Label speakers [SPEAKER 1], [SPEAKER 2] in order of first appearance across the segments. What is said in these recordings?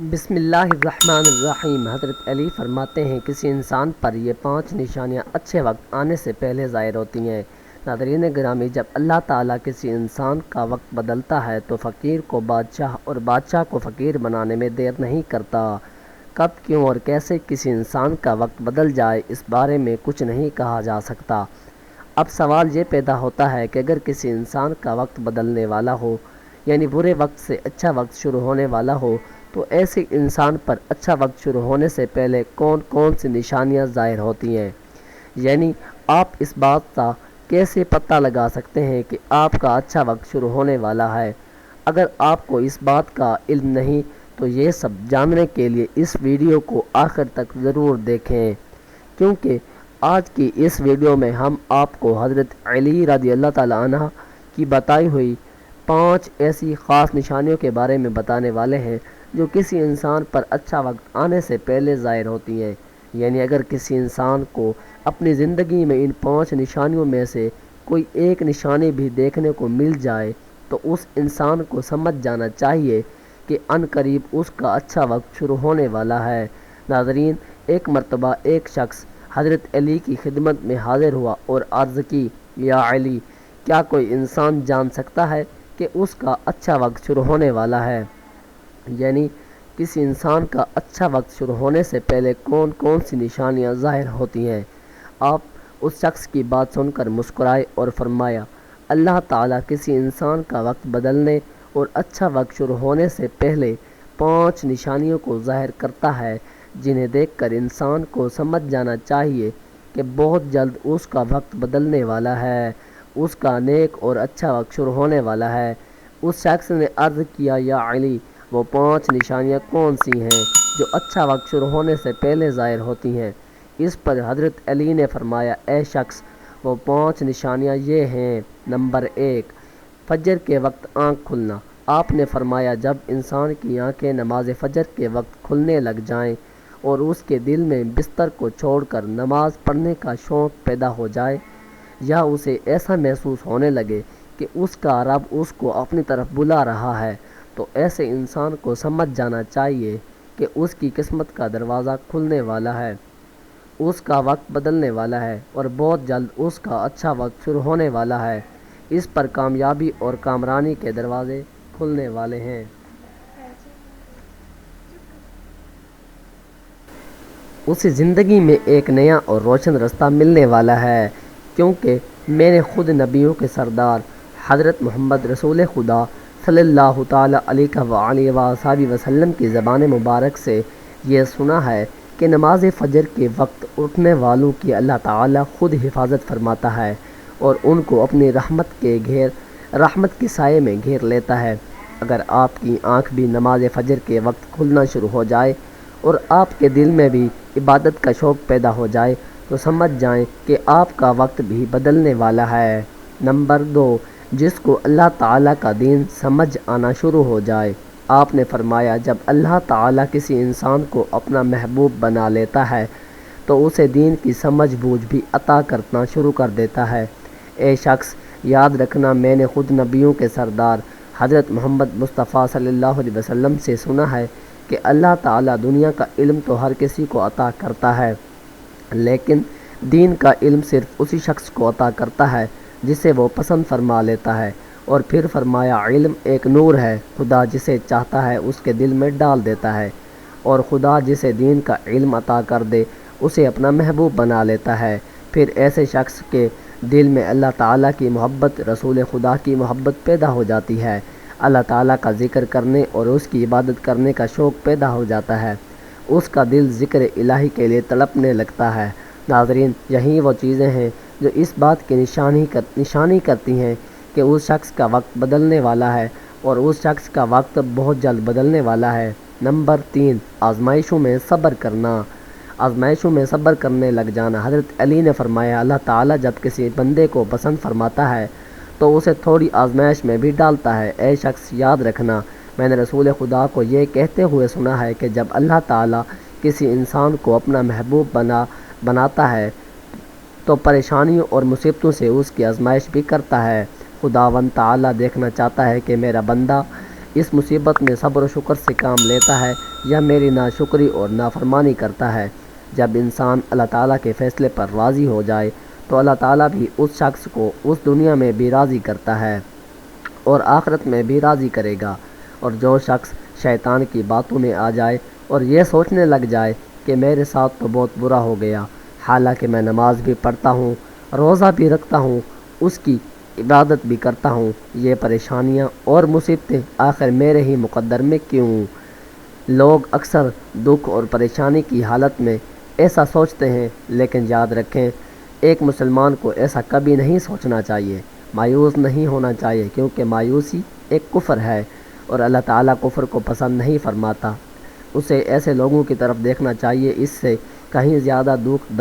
[SPEAKER 1] بسم اللہ الرحمن الرحیم۔ حضرت علی فرماتے ہیں کسی انسان پر یہ 5 نشانیاں اچھے وقت آنے سے پہلے ظاہر ہوتی ہیں۔ ناظرین گرامی، جب اللہ تعالیٰ کسی انسان کا وقت بدلتا ہے تو فقیر کو بادشاہ اور بادشاہ کو فقیر بنانے میں دیر نہیں کرتا۔ کب، کیوں اور کیسے کسی انسان کا وقت بدل جائے اس بارے میں کچھ نہیں کہا جا سکتا۔ اب سوال یہ پیدا ہوتا ہے کہ اگر کسی انسان کا وقت بدلنے والا ہو، یعنی برے وقت سے اچھا وقت شروع ہونے والا ہو، تو ایسے انسان پر اچھا وقت شروع ہونے سے پہلے کون کون سی نشانیاں ظاہر ہوتی ہیں؟ یعنی آپ اس بات کا کیسے پتہ لگا سکتے ہیں کہ آپ کا اچھا وقت شروع ہونے والا ہے؟ اگر آپ کو اس بات کا علم نہیں تو یہ سب جاننے کے لیے اس ویڈیو کو آخر تک ضرور دیکھیں، کیونکہ آج کی اس ویڈیو میں ہم آپ کو حضرت علی رضی اللہ تعالیٰ عنہ کی بتائی ہوئی 5 ایسی خاص نشانیوں کے بارے میں بتانے والے ہیں جو کسی انسان پر اچھا وقت آنے سے پہلے ظاہر ہوتی ہیں۔ یعنی اگر کسی انسان کو اپنی زندگی میں ان 5 نشانیوں میں سے کوئی ایک نشانی بھی دیکھنے کو مل جائے تو اس انسان کو سمجھ جانا چاہیے کہ عن قریب اس کا اچھا وقت شروع ہونے والا ہے۔ ناظرین، ایک مرتبہ ایک شخص حضرت علی کی خدمت میں حاضر ہوا اور عرض کی، یا علی، کیا کوئی انسان جان سکتا ہے کہ اس کا اچھا وقت شروع ہونے والا ہے؟ یعنی کسی انسان کا اچھا وقت شروع ہونے سے پہلے کون کون سی نشانیاں ظاہر ہوتی ہیں؟ آپ اس شخص کی بات سن کر مسکرائے اور فرمایا، اللہ تعالیٰ کسی انسان کا وقت بدلنے اور اچھا وقت شروع ہونے سے پہلے 5 نشانیوں کو ظاہر کرتا ہے، جنہیں دیکھ کر انسان کو سمجھ جانا چاہیے کہ بہت جلد اس کا وقت بدلنے والا ہے، اس کا نیک اور اچھا وقت شروع ہونے والا ہے۔ اس شخص نے عرض کیا، یا علی، وہ 5 نشانیاں کون سی ہیں جو اچھا وقت شروع ہونے سے پہلے ظاہر ہوتی ہیں؟ اس پر حضرت علی نے فرمایا، اے شخص، وہ 5 نشانیاں یہ ہیں۔ نمبر 1، فجر کے وقت آنکھ کھلنا۔ آپ نے فرمایا، جب انسان کی آنکھیں نماز فجر کے وقت کھلنے لگ جائیں اور اس کے دل میں بستر کو چھوڑ کر نماز پڑھنے کا شوق پیدا ہو جائے، یا اسے ایسا محسوس ہونے لگے کہ اس کا رب اس کو اپنی طرف بلا رہا ہے، تو ایسے انسان کو سمجھ جانا چاہیے کہ اس کی قسمت کا دروازہ کھلنے والا ہے، اس کا وقت بدلنے والا ہے اور بہت جلد اس کا اچھا وقت شروع ہونے والا ہے۔ اس پر کامیابی اور کامرانی کے دروازے کھلنے والے ہیں۔ اسے زندگی میں ایک نیا اور روشن رستہ ملنے والا ہے، کیونکہ میں نے خود نبیوں کے سردار حضرت محمد رسول خدا صلی اللہ تعالیٰ علیہ وآلہ وسلم کی زبان مبارک سے یہ سنا ہے کہ نماز فجر کے وقت اٹھنے والوں کی اللہ تعالیٰ خود حفاظت فرماتا ہے اور ان کو اپنی رحمت کے سائے میں گھیر لیتا ہے۔ اگر آپ کی آنکھ بھی نماز فجر کے وقت کھلنا شروع ہو جائے اور آپ کے دل میں بھی عبادت کا شوق پیدا ہو جائے تو سمجھ جائیں کہ آپ کا وقت بھی بدلنے والا ہے۔ نمبر 2، جس کو اللہ تعالیٰ کا دین سمجھ آنا شروع ہو جائے۔ آپ نے فرمایا، جب اللہ تعالیٰ کسی انسان کو اپنا محبوب بنا لیتا ہے تو اسے دین کی سمجھ بوجھ بھی عطا کرنا شروع کر دیتا ہے۔ اے شخص، یاد رکھنا، میں نے خود نبیوں کے سردار حضرت محمد مصطفیٰ صلی اللہ علیہ وسلم سے سنا ہے کہ اللہ تعالیٰ دنیا کا علم تو ہر کسی کو عطا کرتا ہے، لیکن دین کا علم صرف اسی شخص کو عطا کرتا ہے جسے وہ پسند فرما لیتا ہے۔ اور پھر فرمایا، علم ایک نور ہے، خدا جسے چاہتا ہے اس کے دل میں ڈال دیتا ہے، اور خدا جسے دین کا علم عطا کر دے اسے اپنا محبوب بنا لیتا ہے۔ پھر ایسے شخص کے دل میں اللہ تعالیٰ کی محبت، رسول خدا کی محبت پیدا ہو جاتی ہے، اللہ تعالیٰ کا ذکر کرنے اور اس کی عبادت کرنے کا شوق پیدا ہو جاتا ہے، اس کا دل ذکر الہی کے لیے تڑپنے لگتا ہے۔ ناظرین، یہی وہ چیزیں ہیں جو اس بات کی نشانی کرتی ہیں کہ اس شخص کا وقت بدلنے والا ہے اور اس شخص کا وقت بہت جلد بدلنے والا ہے۔ نمبر 3، آزمائشوں میں صبر کرنا۔ آزمائشوں میں صبر کرنے لگ جانا۔ حضرت علی نے فرمایا، اللہ تعالیٰ جب کسی بندے کو پسند فرماتا ہے تو اسے تھوڑی آزمائش میں بھی ڈالتا ہے۔ اے شخص، یاد رکھنا، میں نے رسول خدا کو یہ کہتے ہوئے سنا ہے کہ جب اللہ تعالیٰ کسی انسان کو اپنا محبوب بناتا ہے تو پریشانیوں اور مصیبتوں سے اس کی آزمائش بھی کرتا ہے۔ خداوند تعالیٰ دیکھنا چاہتا ہے کہ میرا بندہ اس مصیبت میں صبر و شکر سے کام لیتا ہے یا میری ناشکری اور نافرمانی کرتا ہے؟ جب انسان اللہ تعالیٰ کے فیصلے پر راضی ہو جائے تو اللہ تعالیٰ بھی اس شخص کو اس دنیا میں بھی راضی کرتا ہے اور آخرت میں بھی راضی کرے گا۔ اور جو شخص شیطان کی باتوں میں آ جائے اور یہ سوچنے لگ جائے کہ میرے ساتھ تو بہت برا ہو گیا، حالانکہ میں نماز بھی پڑھتا ہوں، روزہ بھی رکھتا ہوں، اس کی عبادت بھی کرتا ہوں، یہ پریشانیاں اور مصیبتیں آخر میرے ہی مقدر میں کیوں؟ لوگ اکثر دکھ اور پریشانی کی حالت میں ایسا سوچتے ہیں، لیکن یاد رکھیں ایک مسلمان کو ایسا کبھی نہیں سوچنا چاہیے، مایوس نہیں ہونا چاہیے، کیونکہ مایوسی ایک کفر ہے اور اللہ تعالیٰ کفر کو پسند نہیں فرماتا۔ اسے ایسے لوگوں کی طرف دیکھنا چاہیے اس سے کہیں زیادہ دکھ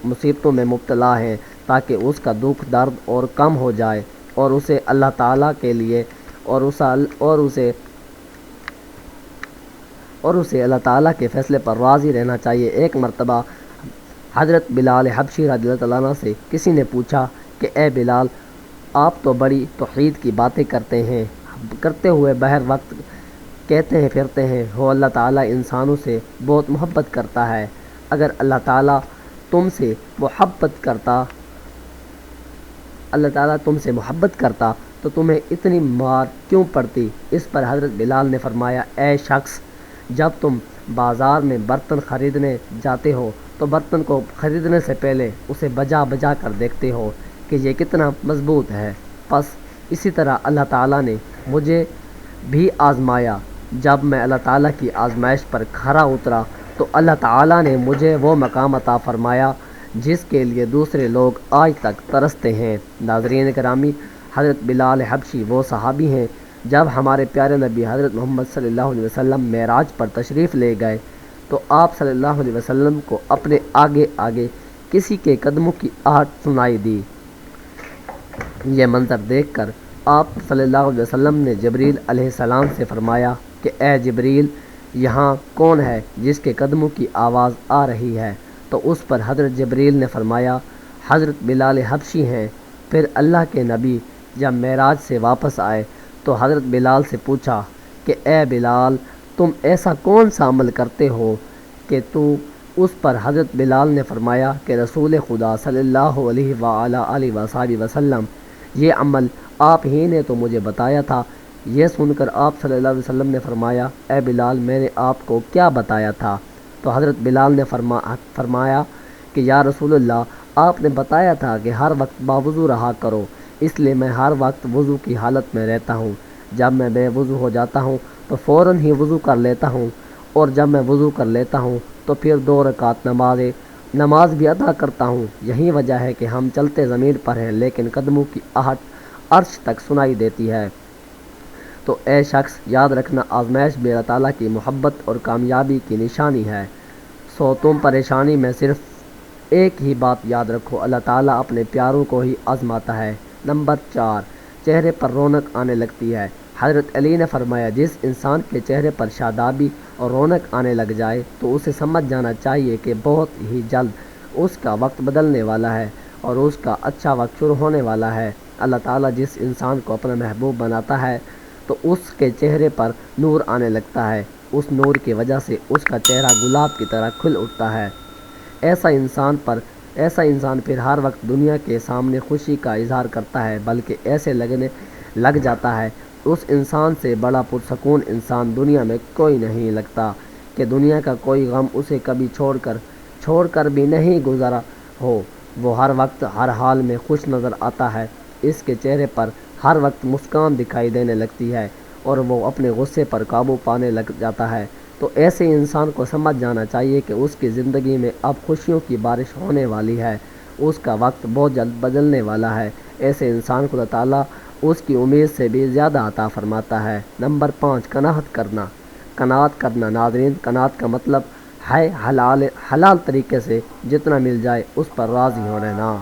[SPEAKER 1] مصیبتوں میں مبتلا ہیں، تاکہ اس کا دکھ درد اور کم ہو جائے اور اسے اللہ تعالیٰ کے لیے اور اسے اللہ تعالیٰ کے فیصلے پر راضی رہنا چاہیے۔ ایک مرتبہ حضرت بلال حبشی رضی اللہ عنہ سے کسی نے پوچھا کہ اے بلال، آپ تو بڑی توحید کی باتیں کرتے ہوئے بہر وقت کہتے ہیں پھرتے ہیں ہو اللہ تعالیٰ انسانوں سے بہت محبت کرتا ہے، اگر اللہ تعالیٰ تم سے محبت کرتا تو تمہیں اتنی مار کیوں پڑتی؟ اس پر حضرت بلال نے فرمایا، اے شخص، جب تم بازار میں برتن خریدنے جاتے ہو تو برتن کو خریدنے سے پہلے اسے بجا بجا کر دیکھتے ہو کہ یہ کتنا مضبوط ہے۔ پس اسی طرح اللہ تعالیٰ نے مجھے بھی آزمایا، جب میں اللہ تعالیٰ کی آزمائش پر کھرا اترا تو اللہ تعالیٰ نے مجھے وہ مقام عطا فرمایا جس کے لیے دوسرے لوگ آج تک ترستے ہیں۔ ناظرین گرامی، حضرت بلال حبشی وہ صحابی ہیں جب ہمارے پیارے نبی حضرت محمد صلی اللہ علیہ وسلم معراج پر تشریف لے گئے تو آپ صلی اللہ علیہ وسلم کو اپنے آگے آگے کسی کے قدموں کی آہٹ سنائی دی۔ یہ منظر دیکھ کر آپ صلی اللہ علیہ وسلم نے جبریل علیہ السلام سے فرمایا کہ اے جبریل، یہاں کون ہے جس کے قدموں کی آواز آ رہی ہے؟ تو اس پر حضرت جبریل نے فرمایا، حضرت بلال حبشی ہیں۔ پھر اللہ کے نبی جب معراج سے واپس آئے تو حضرت بلال سے پوچھا کہ اے بلال، تم ایسا کون سا عمل کرتے ہو کہ تو؟ اس پر حضرت بلال نے فرمایا کہ رسول خدا صلی اللہ علیہ وآلہ وسلم، یہ عمل آپ ہی نے تو مجھے بتایا تھا۔ یہ سن کر آپ صلی اللہ علیہ وسلم نے فرمایا، اے بلال، میں نے آپ کو کیا بتایا تھا؟ تو حضرت بلال نے فرمایا کہ یا رسول اللہ، آپ نے بتایا تھا کہ ہر وقت باوضو رہا کرو، اس لیے میں ہر وقت وضو کی حالت میں رہتا ہوں۔ جب میں بے وضو ہو جاتا ہوں تو فوراً ہی وضو کر لیتا ہوں، اور جب میں وضو کر لیتا ہوں تو پھر 2 رکعت نماز بھی ادا کرتا ہوں۔ یہی وجہ ہے کہ ہم چلتے زمین پر ہیں لیکن قدموں کی آہٹ عرش تک سنائی دیتی ہے۔ تو اے شخص، یاد رکھنا آزمائش بھی اللہ تعالیٰ کی محبت اور کامیابی کی نشانی ہے۔ سو تم پریشانی میں صرف ایک ہی بات یاد رکھو، اللہ تعالیٰ اپنے پیاروں کو ہی آزماتا ہے۔ نمبر 4، چہرے پر رونق آنے لگتی ہے۔ حضرت علی نے فرمایا، جس انسان کے چہرے پر شادابی اور رونق آنے لگ جائے تو اسے سمجھ جانا چاہیے کہ بہت ہی جلد اس کا وقت بدلنے والا ہے اور اس کا اچھا وقت شروع ہونے والا ہے۔ اللہ تعالیٰ جس انسان کو اپنا محبوب بناتا ہے تو اس کے چہرے پر نور آنے لگتا ہے، اس نور کی وجہ سے اس کا چہرہ گلاب کی طرح کھل اٹھتا ہے۔ ایسا انسان پھر ہر وقت دنیا کے سامنے خوشی کا اظہار کرتا ہے، بلکہ ایسے لگنے لگ جاتا ہے اس انسان سے بڑا پرسکون انسان دنیا میں کوئی نہیں لگتا، کہ دنیا کا کوئی غم اسے کبھی چھوڑ کر بھی نہیں گزرا ہو۔ وہ ہر وقت ہر حال میں خوش نظر آتا ہے، اس کے چہرے پر ہر وقت مسکان دکھائی دینے لگتی ہے اور وہ اپنے غصے پر قابو پانے لگ جاتا ہے۔ تو ایسے انسان کو سمجھ جانا چاہیے کہ اس کی زندگی میں اب خوشیوں کی بارش ہونے والی ہے، اس کا وقت بہت جلد بدلنے والا ہے۔ ایسے انسان کو اللہ تعالیٰ اس کی امید سے بھی زیادہ عطا فرماتا ہے۔ نمبر 5، قناعت کرنا۔ ناظرین، قناعت کا مطلب ہے حلال طریقے سے جتنا مل جائے اس پر راضی ہونا۔